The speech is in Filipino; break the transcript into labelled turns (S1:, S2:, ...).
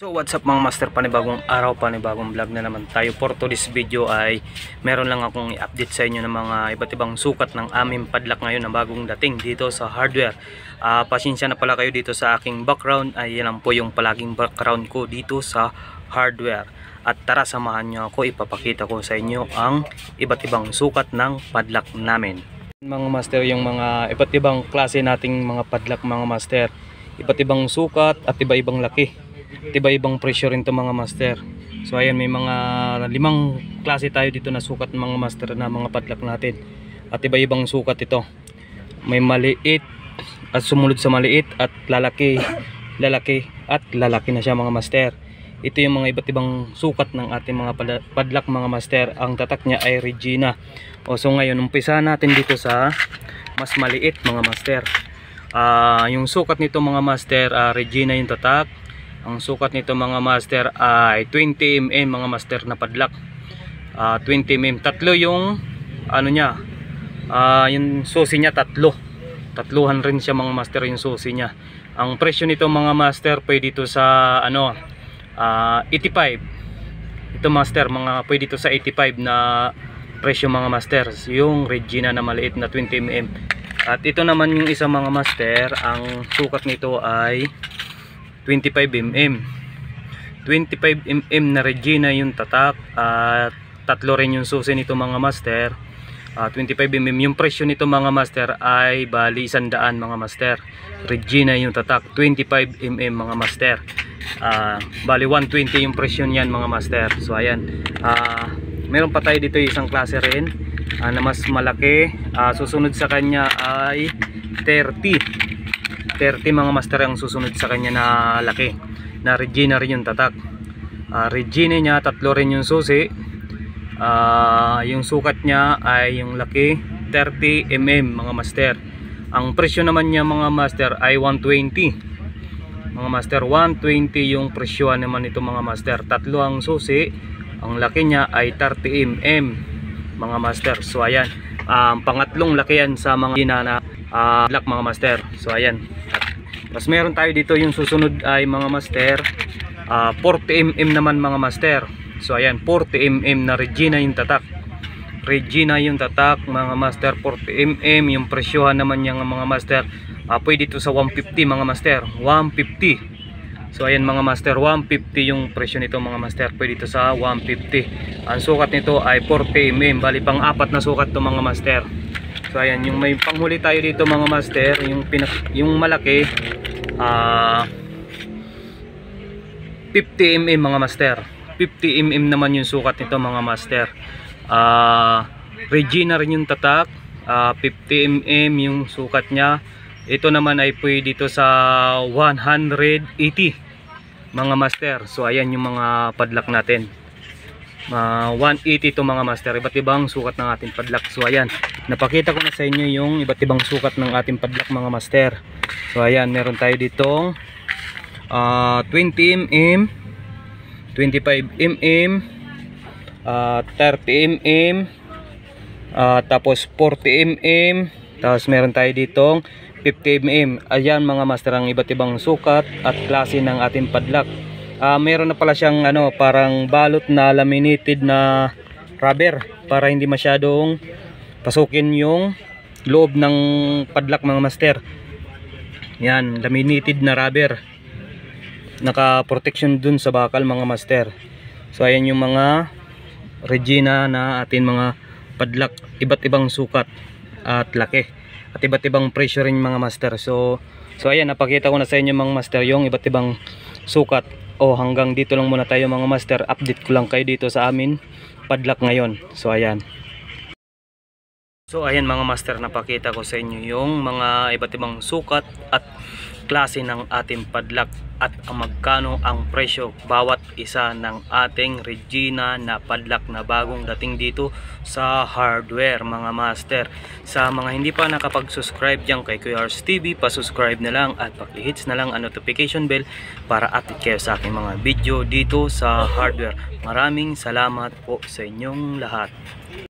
S1: So what's up mga master, panibagong araw, panibagong vlog na naman tayo. For today's video ay meron lang akong i-update sa inyo ng mga iba't ibang sukat ng aming padlock ngayon na bagong dating dito sa hardware. Pasensya na pala kayo dito sa aking background, ay yan po yung palaging background ko dito sa hardware. At tara, samahan nyo ako, ipapakita ko sa inyo ang iba't ibang sukat ng padlock namin. Mga master, yung mga iba't ibang klase nating mga padlock mga master, iba't ibang sukat at iba-ibang laki, iba-ibang presyo rin to mga master. So ayan, may mga 5 klase tayo dito na sukat mga master na mga padlock natin. At iba-ibang sukat ito. May maliit at sumunod sa maliit at lalaki, lalaki at lalaki na siya mga master. Ito yung mga iba't ibang sukat ng ating mga padlock mga master. Ang tatak niya ay Regina. So ngayon, umpisa natin dito sa mas maliit mga master. Yung sukat nito mga master, Regina yung tatak. Ang sukat nito mga master ay 20 mm mga master na padlock. 20 mm. Tatlo yung ano niya. Yung susi niya tatluhan rin siya mga master yung susi niya. Ang presyo nito mga master pwede dito sa 85. Ito master, pwede dito sa 85 na presyo mga master. Yung Regina na maliit na 20 mm. At ito naman yung isa mga master, ang sukat nito ay 25 mm. 25 mm na Regina yung tatak, at tatlo rin yung susi nito mga master. 25 mm. Yung presyo nito mga master ay bali 100 mga master. Regina yung tatak, 25 mm mga master. Bali 120 yung presyo niyan mga master. So ayan, meron pa tayo dito isang klase rin na mas malaki. Susunod sa kanya ay 30 mga master ang susunod sa kanya na laki, na Regina rin yung tatak. Regina niya, tatlo rin yung susi. Yung sukat niya ay yung laki 30 mm mga master. Ang presyo naman niya mga master ay 120 mga master. 120 yung presyo naman ito mga master. Tatlo ang susi, ang laki niya ay 30 mm mga master. So ayan, pangatlong laki yan sa mga ginana padlock mga master. So ayan, mas meron tayo dito yung susunod ay mga master 40 mm naman mga master. So ayan, 40 mm na Regina yung tatak. Regina yung tatak mga master, 40 mm. Yung presyohan naman niya mga master, pwede dito sa 150 mga master. 150. So ayan mga master, 150 yung presyo nito mga master, pwede dito sa 150. Ang sukat nito ay 40 mm. Bali pang 4 na sukat to mga master. So ayan, yung may panghuli tayo dito mga master, yung malaki 50 mm mga master. 50 mm naman yung sukat nito mga master. Regina rin yung tatak, 50 mm yung sukat niya. Ito naman ay pwede dito sa 180 mga master. So ayan yung mga padlock natin, 180 to mga master. Iba't ibang sukat ng ating padlock. So ayan, napakita ko na sa inyo yung iba't ibang sukat ng ating padlock mga master. So ayan, meron tayo ditong 20 mm, 25 mm, 30 mm, tapos 40 mm, tapos meron tayo ditong 50 mm. Ayan mga master ang iba't ibang sukat at klase ng ating padlock. Meron na pala siyang parang balot na laminated na rubber para hindi masyadong pasukin yung loob ng padlock mga master. Yan, laminated na rubber, naka protection dun sa bakal mga master. So ayan yung mga Regina na atin mga padlock, iba't ibang sukat at laki at iba't ibang presyo rin mga master. So ayan, napakita ko na sa inyo mga master yung iba't ibang sukat. Hanggang dito lang muna tayo mga master. Update ko lang kayo dito sa amin padlock ngayon. So ayan mga master, napakita ko sa inyo yung mga iba't ibang sukat at klase ng ating padlock at ang magkano ang presyo bawat isa ng ating Regina na padlock na bagong dating dito sa hardware mga master. Sa mga hindi pa nakapag-subscribe dyan kay Kuya Ars TV, pa-subscribe na lang at paki-hits na lang ang notification bell para update kayo sa aking mga video dito sa hardware. Maraming salamat po sa inyong lahat.